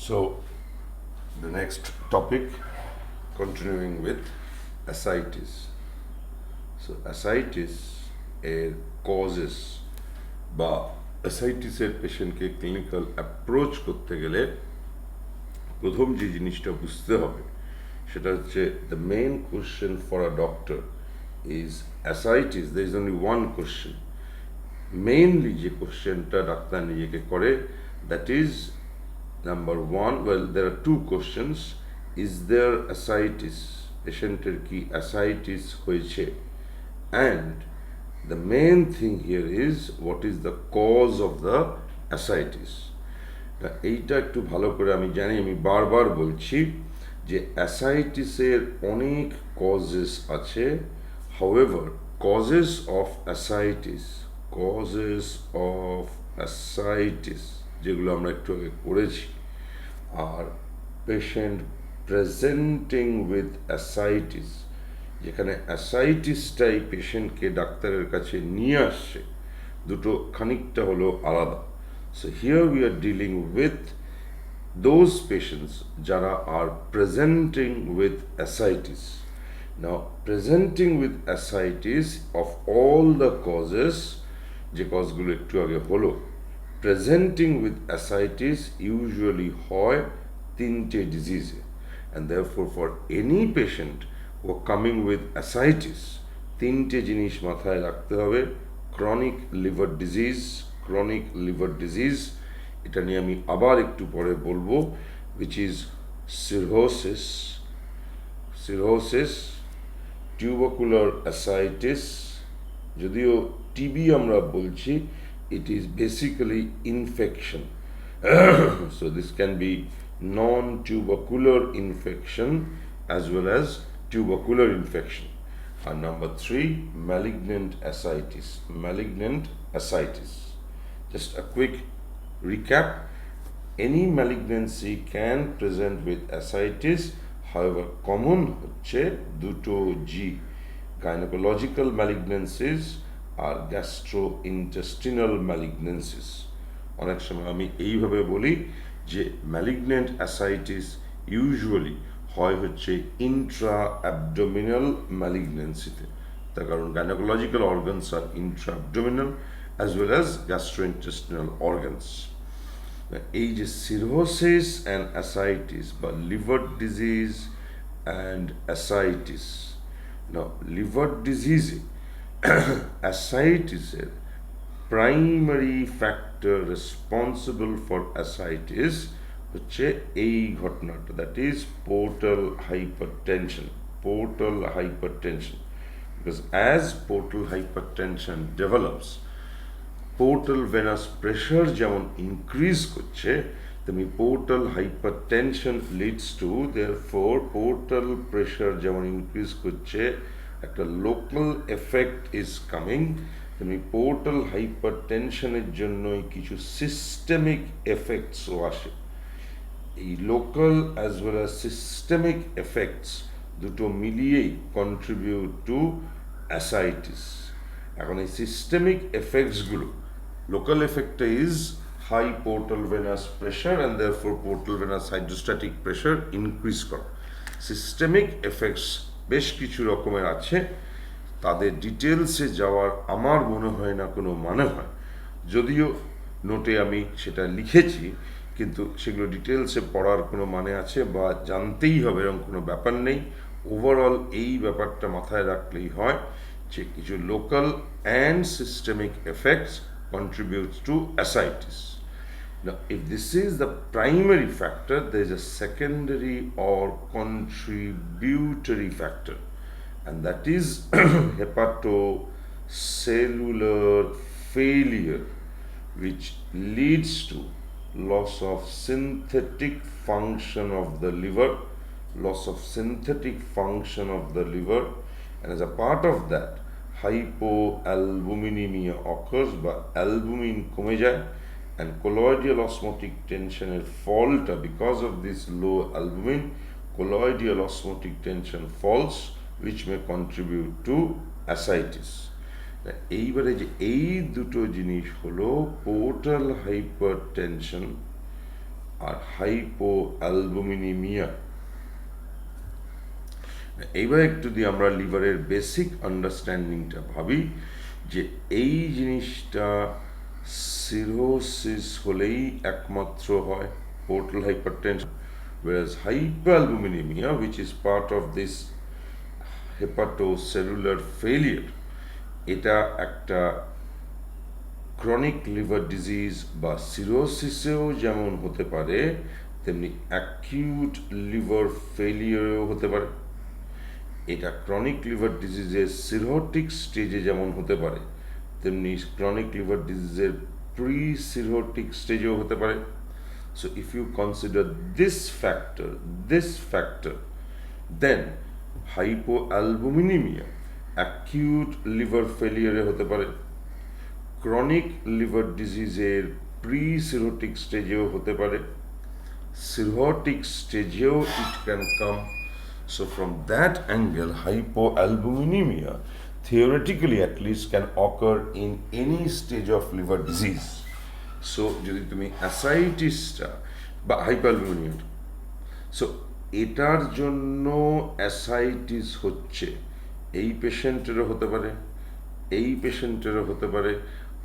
So, the next topic, continuing with ascites. So, ascites এর causes বা ascites এর পেশেন্টকে ক্লিনিক্যাল অ্যাপ্রোচ করতে গেলে প্রথম যে জিনিসটা বুঝতে হবে সেটা হচ্ছে the main question for a doctor is ascites. There is only one question. Mainly যে কোশ্চেনটা ডাক্তার নিজেকে করে, that is number one, well, there are two questions. Is there ascites? পেশেন্টের কি ascites হয়েছে? And the main thing here is what is the cause of the ascites? এইটা একটু ভালো করে আমি জানি, আমি বারবার বলছি যে অ্যাসাইটিসের অনেক কজেস আছে। হাউএভার কজেস অফ অ্যাসাইটিস যেগুলো আমরা একটু আগে করেছি, আর পেশেন্ট প্রেজেন্টিং উইথ অ্যাসাইটিস, যেখানে অ্যাসাইটিসটাই পেশেন্টকে ডাক্তারের কাছে নিয়ে আসছে, দুটো খানিকটা হলো আলাদা। So here we are dealing with those patients যারা are presenting with ascites. Now presenting with ascites of all the causes, যে কজগুলো একটু আগে হলো, presenting with ascites usually হয় তিনটে ডিজিজে, and therefore for any patient who are coming with ascites, তিনটে জিনিস মাথায় রাখতে হবে। chronic liver disease, এটা নিয়ে আমি আবার একটু পরে বলবো, which is cirrhosis, tubercular ascites, যদিও টিবি আমরা বলছি, it is basically infection. So this can be non-tubercular infection as well as tubercular infection. And number three, malignant ascites. Just a quick recap. Any malignancy can present with ascites. However, common হচ্ছে দুটো জি, gynecological malignancies আর gastrointestinal malignancies. অনেক সময় আমি এইভাবে বলি যে malignant ascites usually হয় হচ্ছে ইন্ট্রা অ্যাবডোমিনাল ম্যালিগনেন্সিতে, তার কারণ গাইনোকোলজিক্যাল অর্গানস আর intra abdominal as well as gastrointestinal organs. এই যে সিরোসিস অ্যান্ড অ্যাসাইটিস বা liver disease and ascites, liver ডিজিজে অ্যাসাইটিসের primary factor responsible for ascites হচ্ছে এই ঘটনাটা, that is portal hypertension. Because as portal hypertension develops, portal venous pressure যেমন increase করছে, তেমনি portal hypertension leads to, therefore portal pressure যেমন ইনক্রিজ করছে, একটা লোকাল এফেক্ট ইজ কামিং, তেমনি portal hypertensionএর জন্যই কিছু সিস্টেমিক এফেক্টসও আসে। এই local as well as systemic effects দুটো মিলিয়েই কন্ট্রিবিউট টু অ্যাসাইটিস। এখন এই সিস্টেমিক এফেক্টসগুলো, লোকাল এফেক্টটা is high portal venous pressure and therefore portal venous hydrostatic pressure increase করা। সিস্টেমিক এফেক্টস বেশ কিছু রকমের আছে, তাদের ডিটেলসে যাওয়ার আমার মনে হয় না কোনো মানে হয়, যদিও নোটে আমি সেটা লিখেছি, কিন্তু সেগুলো ডিটেলসে পড়ার কোনো মানে আছে বা জানতেই হবে এরকম কোনো ব্যাপার নেই। ওভারঅল এই ব্যাপারটা মাথায় রাখলেই হয় যে কিছু local and systemic effects contributes to ascites. Now, if this is the primary factor, there is a secondary or contributory factor, and that is hepatocellular failure, which leads to loss of synthetic function of the liver, and as a part of that, hypoalbuminemia occurs, বা albumin কমে যায়, and colloidal osmotic tension এর ফলটা, because of this low albumin, colloidal osmotic tension falls, which may contribute to ascites. এইবারে যে এই দুটো জিনিস হলো পোর্টাল হাইপারটেনশন আর হাইপোঅ্যালবুমিনিমিয়া। এইবার একটু দিয়ে আমরা লিভারের বেসিক আন্ডারস্ট্যান্ডিংটা ভাবি যে এই জিনিসটা সিরোসিস হলেই একমাত্র হয়, portal hypertension, whereas hypoalbuminemia, which is part of this hepatocellular failure, এটা একটা ক্রনিক লিভার ডিজিজ বা সিরোসিসেও যেমন হতে পারে, তেমনি অ্যাকিউট লিভার ফেলিয়ারেও হতে পারে। এটা ক্রনিক লিভার ডিজিজের সিরোটিক স্টেজে যেমন হতে পারে, তেমনি ক্রনিক লিভার ডিজিজের প্রি সিরোটিক স্টেজেও হতে পারে। So if you consider this factor, then hypoalbuminemia acute liver failure হতে পারে, ক্রনিক লিভার ডিজিজের প্রি সিরোটিক স্টেজেও হতে পারে, cirrhotic স্টেজেও it can come. So from that angle, hypoalbuminemia theoretically at least can occur in any stage of liver disease. So যদি তুমি অ্যাসাইটিসটা বা হাইপারঅ্যালবুমিনিয়া, so এটার জন্য ascites হচ্ছে এই পেশেন্টেরও হতে পারে, এই পেশেন্টেরও হতে পারে,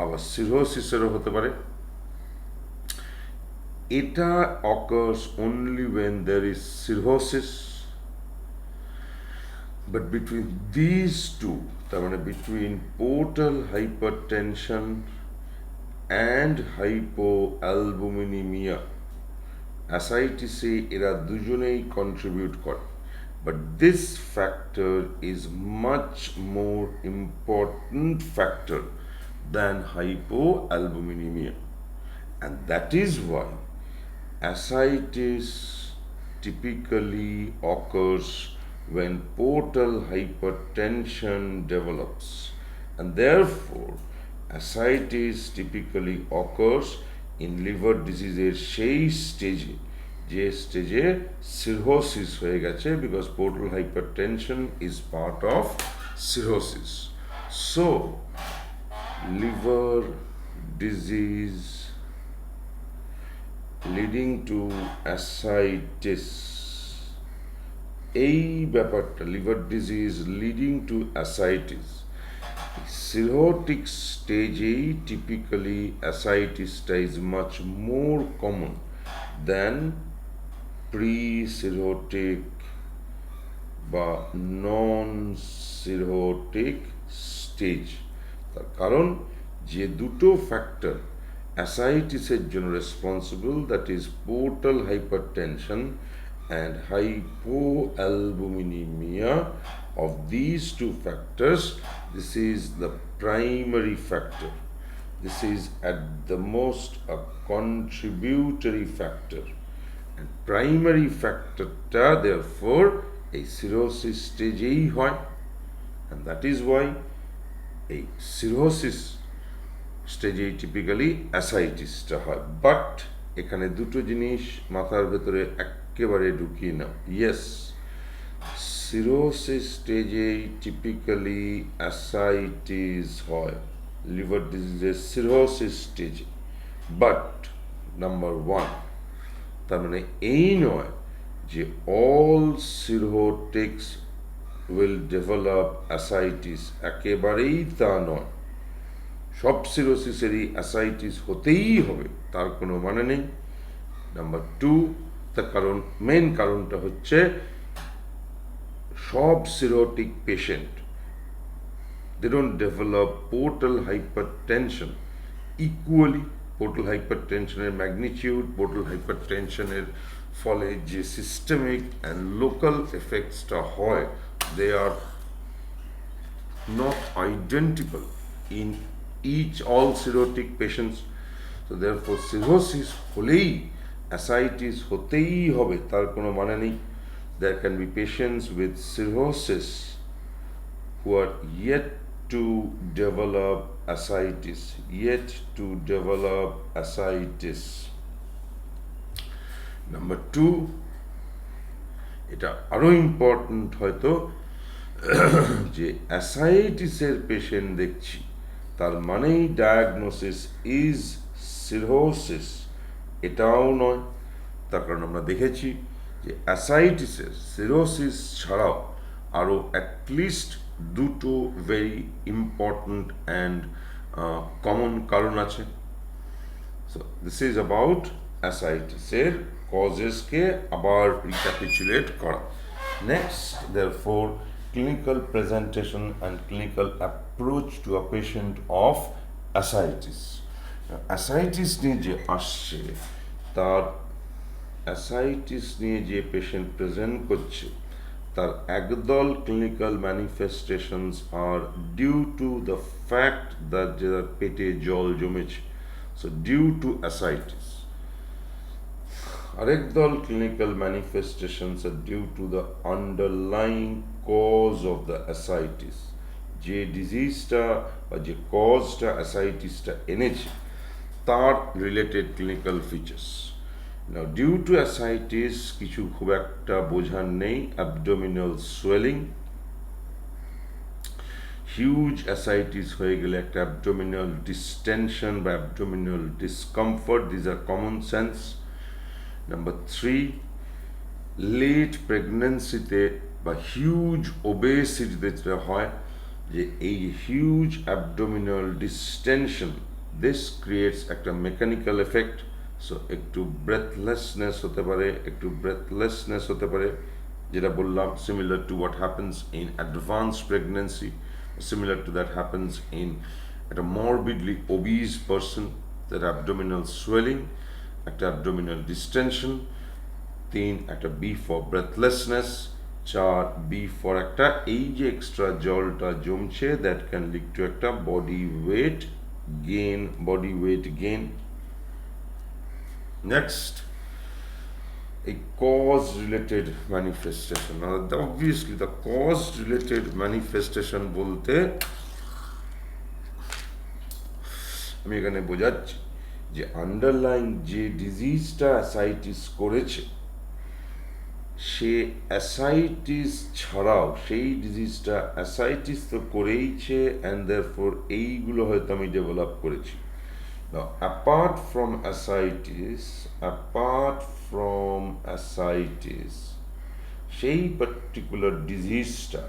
আবার সিরোসিসেরও হতে পারে। এটা occurs only when there is cirrhosis, but between these two, তার মানে between portal hypertension and hypoalbuminemia, অ্যাসাইটিসে এরা দুজনেই কন্ট্রিবিউট করে, but this factor is much more important factor than hypoalbuminemia, and that is why ascites typically occurs when portal hypertension develops, and therefore ascites typically occurs in liver diseases সেই স্টেজে যে স্টেজে cirrhosis হয়ে গেছে, because portal hypertension is part of cirrhosis. So liver disease leading to ascites, এই ব্যাপারটা liver disease leading to ascites, cirrhotic স্টেজেই typically অ্যাসাইটিসটা is much more common than pre cirrhotic বা নন সিরোটিক স্টেজ। তার কারণ যে দুটো ফ্যাক্টর অ্যাসাইটিসের জন্য responsible, that is portal hypertension and hypoalbuminemia, of these two factors, this is the primary factor. This is at the most a contributory factor, and primary factor ta therefore a cirrhosis stage ei hoy, and that is why a cirrhosis স্টেজে typically অ্যাসাইটিসটা হয়। But এখানে দুটো জিনিস মাথার ভেতরে একেবারে ঢুকিয়ে নাও। Yes, cirrhosis স্টেজে টিপিক্যালি অ্যাসাইটিস হয়, লিভার ডিজিজের সিরোসিস স্টেজে, বাট নাম্বার ওয়ান, তার মানে এই নয় যে অল সিরোটিক্স উইল ডেভেলপ অ্যাসাইটিস, একেবারেই তা নয়। সব সিরোসিসেরই অ্যাসাইটিস হতেই হবে তার কোনো মানে নেই। নাম্বার টু, তার কারণ মেন কারণটা হচ্ছে সব cirrhotic patient they don't develop portal hypertension equally. Portal হাইপারটেনশনের ম্যাগনিটিউড, পোর্টাল হাইপারটেনশনের ফলে যে সিস্টেমিক অ্যান্ড লোকাল এফেক্টসটা হয়, they are not identical in all cirrhotic patients. So therefore cirrhosis হলেই ascites হতেই হবে তার কোনো মানে নেই। There can be patients with cirrhosis who are yet to develop ascites, Number two, এটা আরো ইম্পর্টেন্ট হয়তো, যে অ্যাসাইটিসের পেশেন্ট দেখছি তার মানেই ডায়াগনোসিস ইজ সিরোসিস, এটাও নয়। তার কারণ আমরা দেখেছি যে অ্যাসাইটিসের সিরোসিস ছাড়াও আরও অ্যাটলিস্ট দুটো ভেরি ইম্পর্ট্যান্ট অ্যান্ড কমন কারণ আছে। সো দিস ইজ অ্যাবাউট অ্যাসাইটিসের কজেসকে আবার রিক্যাপিচুলেট করা। Next therefore clinical presentation and clinical approach to a patient of ascites. Ascites নিয়ে যে আসছে তার অ্যাসাইটিস নিয়ে যে পেশেন্ট প্রেজেন্ট করছে তার একদল clinical manifestations R due to the fact that যে পেটে জল জমেছে, সো ডিউ টু অ্যাসাইটিস। আরেক দল clinical manifestations R due to the underlying cause of the ascites, যে ডিজিজটা বা যে কজটা অ্যাসাইটিসটা এনেছে তার related clinical features. Now due to ascites কিছু খুব একটা বোঝার নেই, অ্যাবডোমিনাল সোয়েলিং, হিউজ অ্যাসাইটিস হয়ে গেলে একটা অ্যাবডোমিনাল ডিস্টেনশন বা abdominal discomfort, these are common sense. Number 3, late প্রেগনেন্সিতে বা হিউজ ওবেসিটিতে যেটা হয় যে এই huge abdominal distension, this creates একটা মেকানিক্যাল এফেক্ট। সো একটু ব্রেথলেসনেস হতে পারে, যেটা বললাম similar to what happens in advance pregnancy, similar to that happens in একটা morbidly obese person, that abdominal swelling, একটা অ্যাবডোমিনাল ডিস্টেনশন। 3, একটা B for breathlessness. 4, B for একটা এই যে এক্সট্রা জলটা জমছে, দ্যাট ক্যান লিড টু একটা body weight gain. Next, a cause related manifestation. Now obviously the cause related manifestation বলতে আমি এখানে বোঝাচ্ছি যে আন্ডারলাইং যে ডিজিজটা অ্যাসাইটিস করেছে সে অ্যাসাইটিস ছাড়াও সেই ডিজিজটা অ্যাসাইটিস তো করেইছে, অ্যান্ড দেয়ারফর এইগুলো হয়তো আমি ডেভেলপ করেছি। Now, apart from ascites, সেই particular disease-টা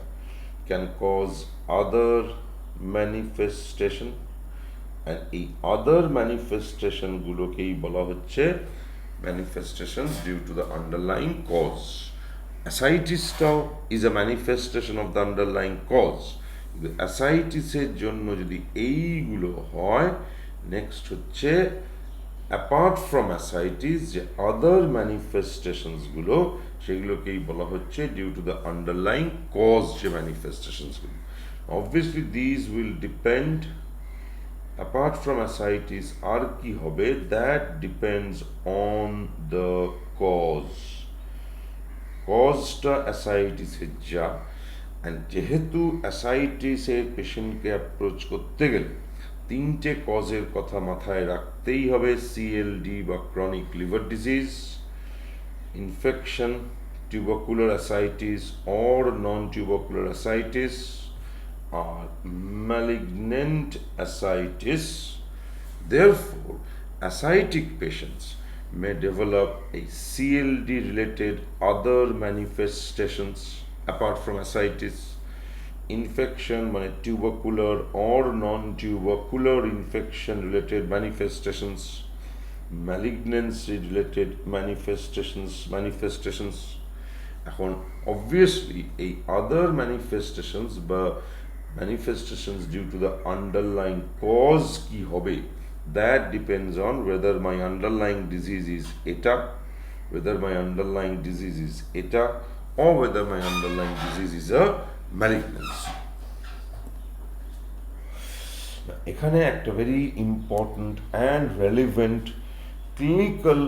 can cause other manifestation, and এই other manifestation গুলোকেই বলা হচ্ছে manifestations due to the underlying cause. Ascites-টাও is a manifestation of the underlying cause. অ্যাসাইটিসের জন্য যদি এইগুলো হয়, নেক্সট হচ্ছে অ্যাপার্ট ফ্রম অ্যাসাইটিস যে আদার ম্যানিফেস্টেশনসগুলো সেগুলোকেই বলা হচ্ছে due to the underlying cause যে ম্যানিফেস্টেশনসগুলো। Obviously these will depend, apart from ascites আর কি হবে, দ্যাট ডিপেন্ডস অন দ্য কজটা অ্যাসাইটিসের যা, অ্যান্ড যেহেতু অ্যাসাইটিসের পেশেন্টকে অ্যাপ্রোচ করতে গেলে 3টে কজের কথা মাথায় রাখতেই হবে, সিএলডি বা chronic liver disease, infection, tubercular ascites or non tubercular ascites, আর malignant ascites. Therefore, ascitic patients may develop a CLD related other manifestations apart from ascites, infection মানে tubercular or non-tubercular infection related manifestations, malignancy related manifestations। এখন obviously এই other manifestations বা manifestations due to the underlying cause কি হবে, that depends on whether my underlying disease is এটা, or whether my underlying disease is a malignancy। এখানে একটা very important and relevant clinical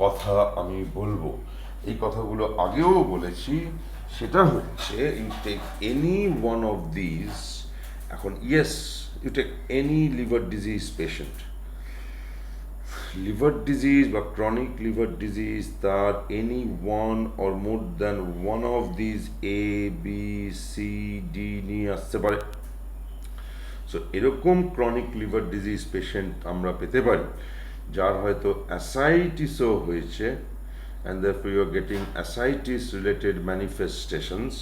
কথা আমি বলবো, এই কথাগুলো আগেও বলেছি, সেটা হচ্ছে you take any one of this. এখন yes, you take any liver disease patient, liver disease বা ক্রনিক লিভার ডিজিজ, তার any one or more than one of these A B C D নিয়ে আসতে পারে। সো এরকম chronic liver disease patient আমরা পেতে পারি যার হয়তো অ্যাসাইটিসও হয়েছে, and therefore you are getting ascites related manifestations,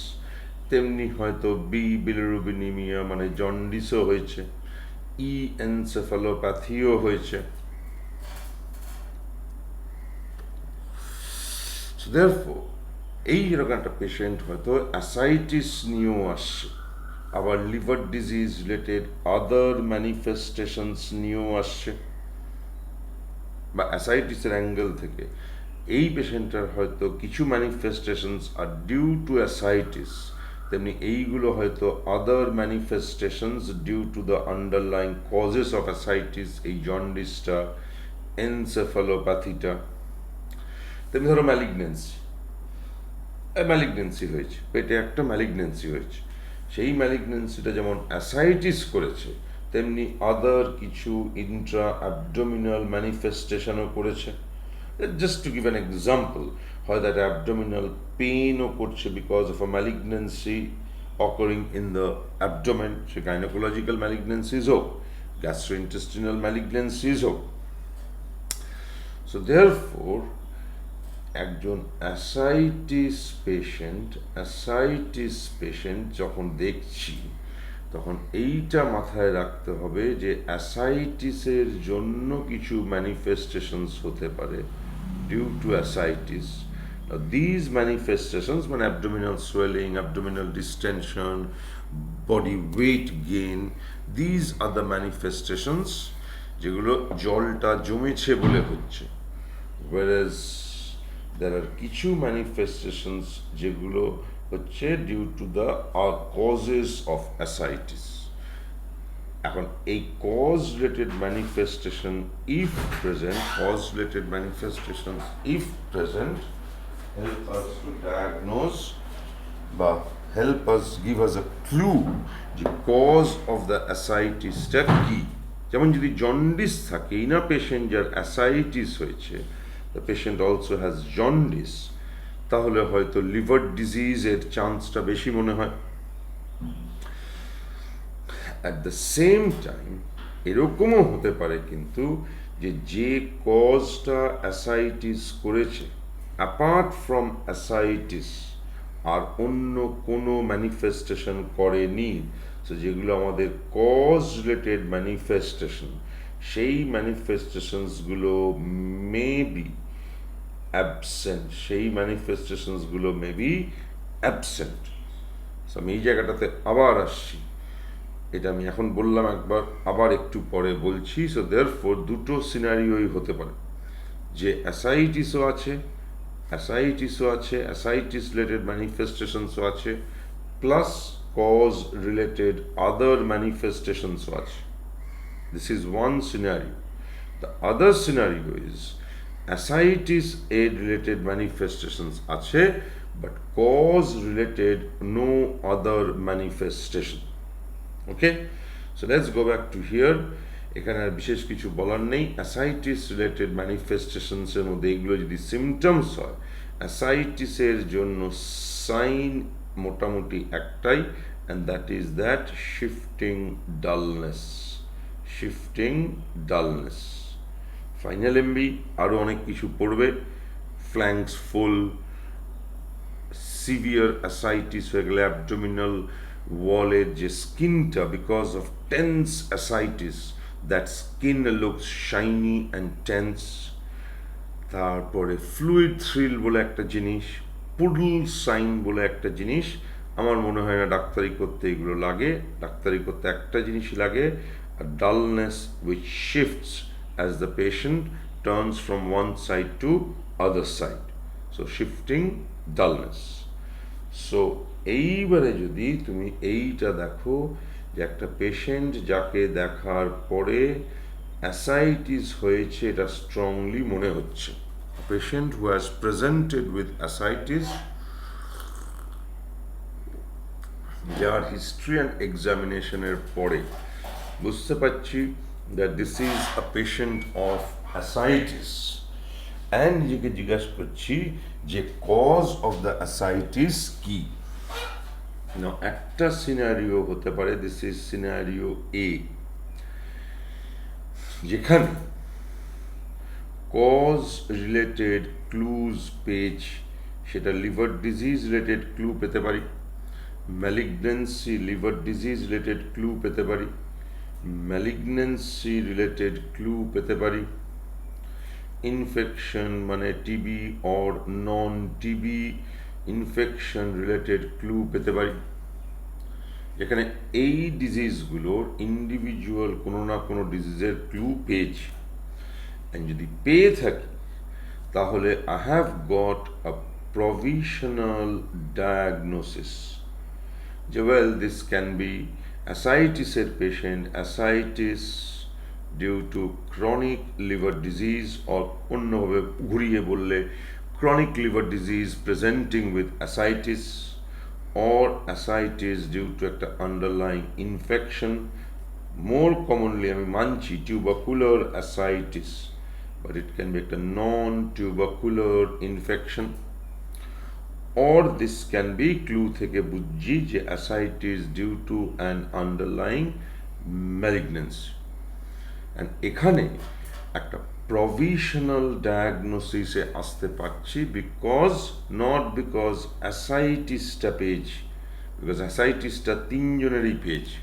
তেমনি হয়তো বি বিলিরুবিনিমিয়া মানে জন্ডিসও হয়েছে, ই এনসেফালোপ্যাথিও হয়েছে। So therefore এইরকম একটা পেশেন্ট হয়তো অ্যাসাইটিস নিয়েও আসছে, আবার লিভার ডিজিজ রিলেটেড আদার ম্যানিফেস্টেশনস নিয়েও আসছে, বা অ্যাসাইটিসের অ্যাঙ্গেল থেকে এই পেশেন্টটার হয়তো কিছু manifestations R due to ascites, তেমনি এইগুলো হয়তো other manifestations due to the underlying causes of ascites, এই জন্ডিসটা, এনসেফালোপ্যাথিটা। তেমনি ধরো ম্যালিগনেন্সি হয়েছে, পেটে একটা ম্যালিগনেন্সি হয়েছে, সেই ম্যালিগনেন্সিটা যেমন অ্যাসাইটিস করেছে তেমনি আদার কিছু ইন্ট্রা অ্যাবডোমিনাল ম্যানিফেস্টেশনও করেছে। Just to give an example, হয়তো একটা অ্যাবডোমিনাল পেইনও করছে because of a malignancy occurring in the abdomen, সে গাইনোকোলজিক্যাল ম্যালিগনেন্সিজ হোক, গ্যাস্ট্রোইন্টেস্টিনাল ম্যালিগনেন্সিজ হোক। সো দেয়ারফোর একজন অ্যাসাইটিস পেশেন্ট যখন দেখছি তখন এইটা মাথায় রাখতে হবে যে অ্যাসাইটিসের জন্য কিছু ম্যানিফেস্টেশনস হতে পারে due to ascites. These manifestations মানে abdominal swelling, abdominal distension, body weight gain, these are the manifestations যেগুলো জলটা জমেছে বলে হচ্ছে। whereas there are কিছু ম্যানিফেস্টেশনস যেগুলো হচ্ছে due to the causes of ascites. এখন এই cause related manifestation if present help us to diagnose বা help us give us a clue যে কজ অফ দ্য অ্যাসাইটিসটা কি। যেমন যদি জন্ডিস থাকে, ইন আ পেশেন্ট যার অ্যাসাইটিস হয়েছে, the patient also has jaundice, তাহলে হয়তো লিভার ডিজিজের চান্সটা বেশি মনে হয়। অ্যাট দ্য সেম টাইম এরকমও হতে পারে কিন্তু যে কজটা অ্যাসাইটিস করেছে অ্যাপার্ট ফ্রম অ্যাসাইটিস আর অন্য কোনো ম্যানিফেস্টেশন করেনি, সো যেগুলো আমাদের কজ রিলেটেড ম্যানিফেস্টেশন, সেই ম্যানিফেস্টেশনসগুলো মে বি অ্যাবসেন্ট, আমি এই জায়গাটাতে আবার আসছি, এটা আমি এখন বললাম একবার, আবার একটু পরে বলছি। সো দেয়ারফোর দুটো সিনারিওই হতে পারে যে অ্যাসাইটিসও আছে, অ্যাসাইটিস রিলেটেড ম্যানিফেস্টেশনসও আছে, প্লাস কজ রিলেটেড আদার ম্যানিফেস্টেশনসও আছে। This is one scenario. The other scenario is ascites aid related manifestations আছে but cause related no other manifestation. Okay, so let's go back to here. এখানে আর বিশেষ কিছু বলার নেই। ascites related manifestations এর মধ্যে এগুলো যদি সিমটমস হয়, ascites-এর জন্য সাইন মোটামুটি একটাই, and that is that shifting dullness. Final MB আরও অনেক কিছু পড়বে, ফ্ল্যাঙ্কস ফুল, সিভিয়ার অ্যাসাইটিস হয়ে গেলে অ্যাবডোমিনাল ওয়ালের যে স্কিনটা because of tense ascites, that skin looks shiny and tense. তারপরে ফ্লুইড থ্রিল বলে একটা জিনিস, পুডল সাইন বলে একটা জিনিস, আমার মনে হয় না ডাক্তারি করতে এগুলো লাগে। ডাক্তারি করতে একটা জিনিসই লাগে, a dullness which shifts as the patient turns from one side to other side, so shifting dullness. So এইবারে যদি তুমি এইটা দেখো যে একটা পেশেন্ট যাকে দেখার পরে অ্যাসাইটিস হয়েছে এটা স্ট্রংলি মনে হচ্ছে, patient who has presented with ascites, যার হিস্ট্রি অ্যান্ড এক্সামিনেশনের পরে বুঝতে পারছি that this is a patient of ascites, and নিজেকে জিজ্ঞাসা করছি যে cause of the ascites কি। Now একটা সিনারিও হতে পারে, this is scenario A, যেখানে কজ রিলেটেড ক্লুজ পেজ, সেটা লিভার ডিজিজ রিলেটেড ক্লু পেতে পারি, malignancy liver disease related clue পেতে পারি, ম্যালিগন্যান্সি রিলেটেড ক্লু পেতে পারি, ইনফেকশন মানে TB or non TB infection related clue পেতে পারি। যেখানে এই ডিজিজগুলোর ইন্ডিভিজুয়াল কোনো না কোনো ডিজিজের ক্লু পেয়েছি, যদি পেয়ে থাকি তাহলে I have got a provisional diagnosis. Well, this can be ascites patient, ascites due to chronic liver disease, or অন্যভাবে ঘুরিয়ে বললে chronic liver disease presenting with ascites, or ascites due to একটা underlying infection. More commonly আমি মানছি tubercular ascites, but it can be a non-tubercular infection. Or this can be clue থেকে বুঝছি যে ascites due to an underlying malignancy. And এখানে একটা provisional diagnosis এ আসতে পারছি not because ascites-টা পেয়েছি, because ascites-টা তিনজনেরই পেয়েছি,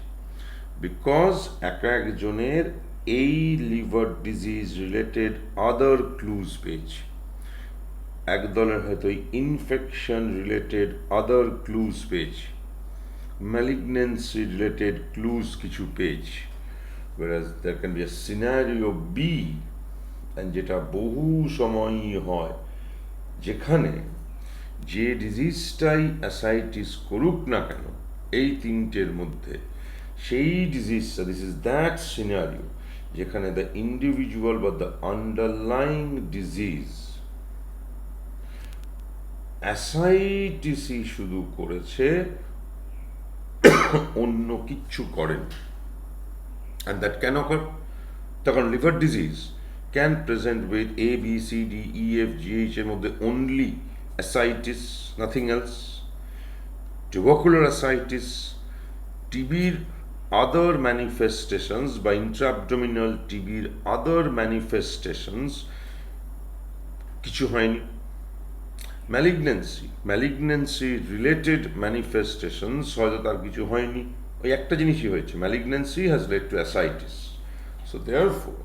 because এক একজনের এই লিভার ডিজিজ রিলেটেড আদার ক্লুজ পেয়েছি। একদলের হয়তো ইনফেকশন রিলেটেড আদার ক্লুজ পেয়েছি, ম্যালিগন্যান্সি রিলেটেড ক্লুজ কিছু পেয়েছি। whereas there can be a scenario B, and যেটা বহু সময়ই হয়, যেখানে যে ডিজিজটাই অ্যাসাইটিস করুক না কেন এই তিনটের মধ্যে, সেই ডিজিজটা, দিস ইজ দ্যাট সিনারিও যেখানে দ্য ইন্ডিভিজুয়াল বা দ্য আন্ডারলাইং ডিজিজ অ্যাসাইটিসই শুধু করেছে, অন্য কিচ্ছু করেন। And that can occur. তখন liver disease can present with A, B, C, D, E, F, G, H এর মধ্যে only ascites, nothing else. Tubercular ascites, TBর other manifestations বা intra-abdominal TBর other manifestations কিছু হয়নি। ম্যালিগন্যান্সি রিলেটেড ম্যানিফেস্টেশনস হয়তো তার কিছু হয়নি, ওই একটা জিনিসই হয়েছে, malignancy has led to ascites. So therefore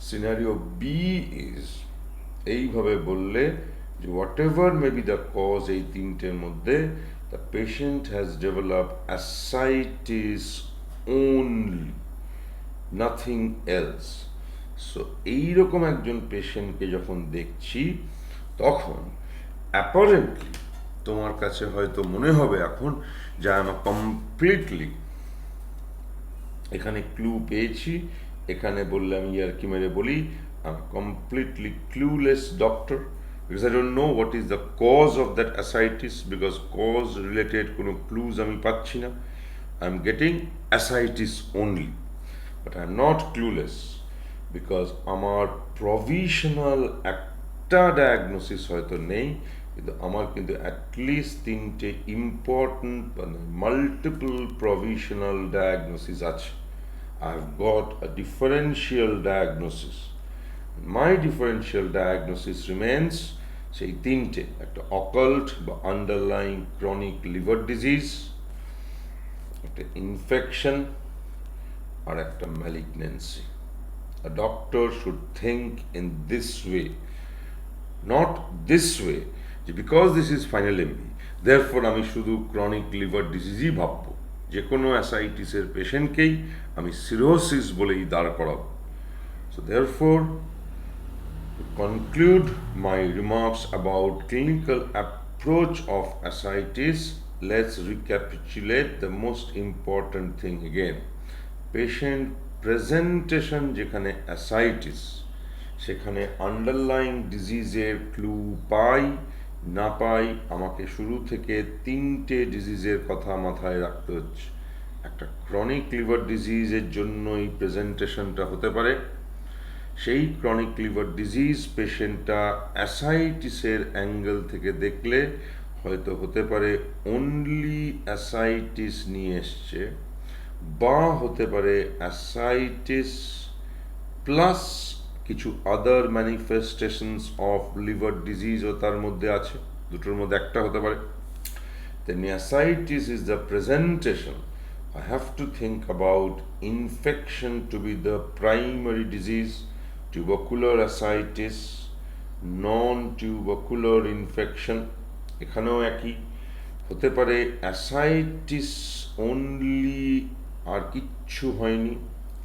scenario B is, এইভাবে বললে যে whatever may be the cause এই তিনটের মধ্যে, the patient has develop ascites only, nothing else. So এইরকম একজন পেশেন্টকে যখন দেখছি তখন অ্যাপারেন্টলি তোমার কাছে হয়তো মনে হবে এখন যে আমি কমপ্লিটলি এখানে ক্লু পেয়েছি, এখানে বললে আমি আর কি মেরে বলি I'm completely clueless doctor, because I don't know what is the cause of that ascites, because cause related কোনো clues আমি পাচ্ছি না, I'm getting ascites only, but I'm not clueless because আমার provisional একটা ডায়াগনোসিস হয়তো নেই, কিন্তু আমার কিন্তু অ্যাটলিস্ট তিনটে ইম্পর্টেন্ট মানে মাল্টিপল প্রভিশনাল ডায়াগনোসিস আছে। I've got a differential diagnosis. My differential diagnosis remains সেই তিনটে, একটা অকাল্ট বা আন্ডারলাইং ক্রনিক লিভার ডিজিজ, একটা ইনফেকশন, আর একটা malignancy. A doctor should think in this way, not this way, because this is final MB, therefore আমি শুধু chronic liver ডিজিজই ভাববো, যে কোনো অ্যাসাইটিসের পেশেন্টকেই আমি সিরোসিস বলেই দাঁড় করাবো। So therefore, to conclude my remarks about clinical approach of ascites, let's recapitulate the most important thing again. Patient presentation যেখানে ascites, সেখানে আন্ডারলাইং ডিজিজের ক্লু পাই না পাই, আমাকে শুরু থেকে তিনটে ডিজিজের কথা মাথায় রাখতে হচ্ছে। একটা ক্রনিক লিভার ডিজিজের জন্যই প্রেজেন্টেশনটা হতে পারে, সেই ক্রনিক লিভার ডিজিজ পেশেন্টটা অ্যাসাইটিসের অ্যাঙ্গেল থেকে দেখলে হয়তো হতে পারে অনলি অ্যাসাইটিস নিয়ে এসছে, বা হতে পারে অ্যাসাইটিস প্লাস কিছু আদার ম্যানিফেস্টেশনস অফ লিভার ডিজিজও তার মধ্যে আছে, দুটোর মধ্যে একটা হতে পারে। তেমনি ascites is the presentation. I have to think about infection to be the primary disease, tubercular ascites, non-tubercular infection, এখানেও একই হতে পারে। ascites only, আর কিচ্ছু হয়নি,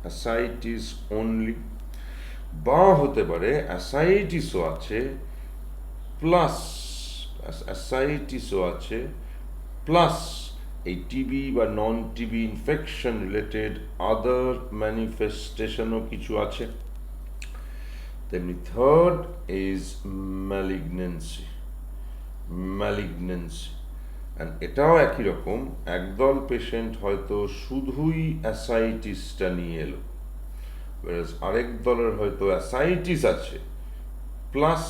ascites only, বা হতে পারে ascitesও আছে প্লাস, ascitesও আছে প্লাস এই টিবি বা নন টিবি ইনফেকশন রিলেটেড আদার ম্যানিফেস্টেশনও কিছু আছে। তেমনি থার্ড ইজ ম্যালিগনেন্সি, অ্যান্ড এটাও একই রকম, একদল পেশেন্ট হয়তো শুধুই অ্যাসাইটিসটা নিয়ে এলো, আরেক দলের হয়তো অ্যাসাইটিস আছে প্লাস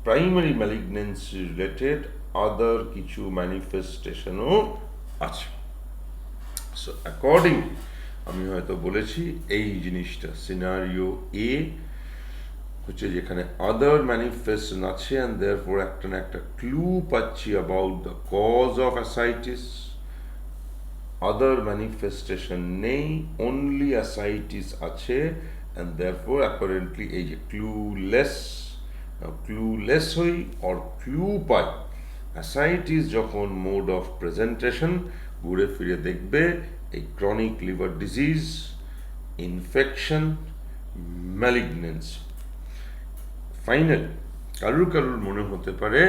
প্রাইমারি ম্যালিগনেন্সি রিলেটেড আদার কিছু ম্যানিফেস্টেশনও আছে। সো অ্যাকর্ডিংলি আমি হয়তো বলেছি এই জিনিসটা সিনারিও এ হচ্ছে যেখানে আদার ম্যানিফেস্টেশন আছে অ্যান্ড দেয়ারফর একটা না একটা ক্লু পাচ্ছি about the cause of ascites. Other manifestation নেই, অনলি অ্যাসাইটিস আছে অ্যান্ড দেয়ারফর অ্যাপারেন্টলি এই যে ক্লুলেস হই অর ক্লু পাই, অ্যাসাইটিস যখন মোড অফ প্রেজেন্টেশন ঘুরে ফিরে দেখবে এই chronic liver disease, infection, malignancy. Finally কারুর মনে হতে পারে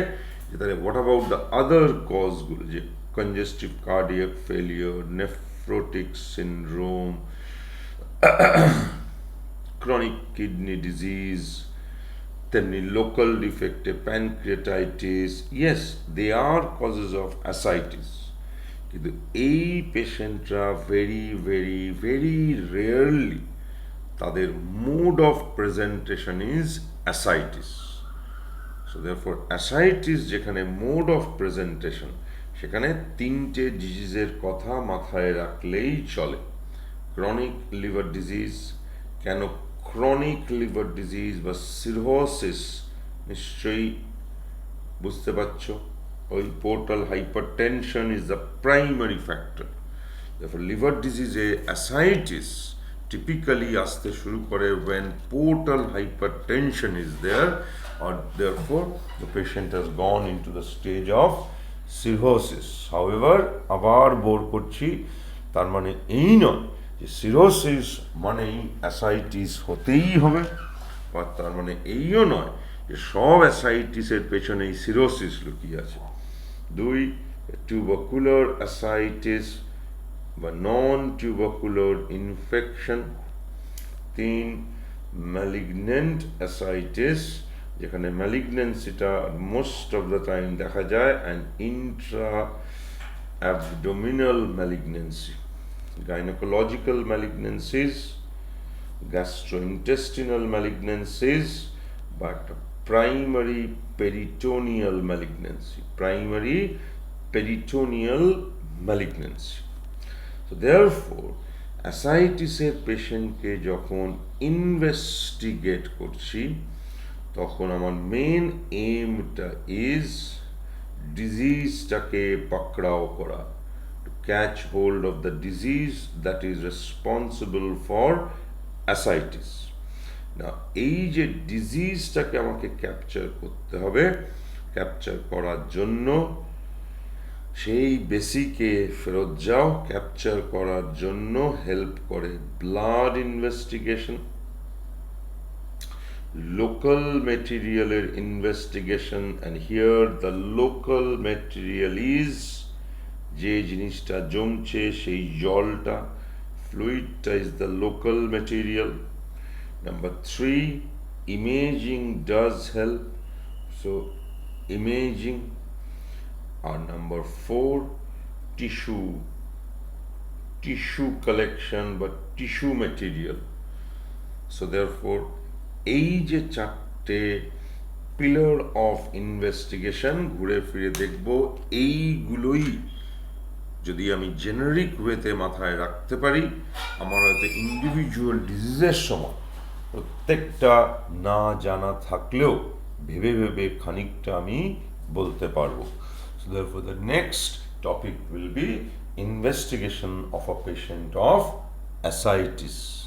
যে তাহলে হোয়াট অ্যাবাউট দ্য আদার কজগুলো, যে congestive cardiac failure, nephrotic syndrome, chronic kidney disease, তেমনি local defective pancreatitis, yes they are causes of ascites, কিন্তু এই পেশেন্টরা ভেরি রেয়ারলি তাদের mode of presentation is ascites. So therefore ascites যেখানে mode of presentation, সেখানে তিনটে ডিজিজের কথা মাথায় রাখলেই চলে। ক্রনিক লিভার ডিজিজ, কেন ক্রনিক লিভার ডিজিজ বা সিরোসিস নিশ্চয়ই বুঝতে পারছো, ওই portal hypertension is the primary factor. therefore liver ডিজিজে অ্যাসাইটিস typically আসতে শুরু করে when portal hypertension is there, or therefore the patient has gone into the stage of cirrhosis. However, আবার বোর করছি, তার মানে এই নয় যে সিরোসিস মানেই অ্যাসাইটিস হতেই হবে, বা তার মানে এইও নয় যে সব অ্যাসাইটিসের পেছনেই সিরোসিস লুকিয়ে আছে। দুই, টিউবারকুলার অ্যাসাইটিস বা নন টিউবারকুলার ইনফেকশন। তিন, ম্যালিগনেন্ট অ্যাসাইটিস, যেখানে ম্যালিগনেন্সিটা মোস্ট অফ দ্য টাইম দেখা যায়, and Intra abdominal malignancy, gynaecological malignancies, gastrointestinal malignancies, বা একটা primary peritoneal malignancy. So therefore, অ্যাসাইটিসের পেশেন্টকে যখন ইনভেস্টিগেট করছি, তখন আমার মেন এইমটা ইজ ডিজিজটাকে পাকড়াও করা, to catch hold of the disease that is responsible for ascites. না, এই যে ডিজিজটাকে আমাকে ক্যাপচার করতে হবে, ক্যাপচার করার জন্য সেই বেসিকে ফেরত যাও। ক্যাপচার করার জন্য হেল্প করে ব্লাড ইনভেস্টিগেশন, লোকাল মেটেরিয়ালের investigation, and here the local material is যে জিনিসটা জমছে সেই জলটা, ফ্লুইডটা is the local material. Number 3, imaging does help, so imaging. Or number 4, tissue collection but tissue material. So therefore এই যে চারটে পিলার অফ ইনভেস্টিগেশন ঘুরে ফিরে দেখব, এইগুলোই যদি আমি জেনারিক ওয়েতে মাথায় রাখতে পারি, আমার হয়তো ইন্ডিভিজুয়াল ডিজিজের সময় প্রত্যেকটা না জানা থাকলেও ভেবে ভেবে খানিকটা আমি বলতে পারবো। So therefore the next topic will be investigation of a patient of ascites.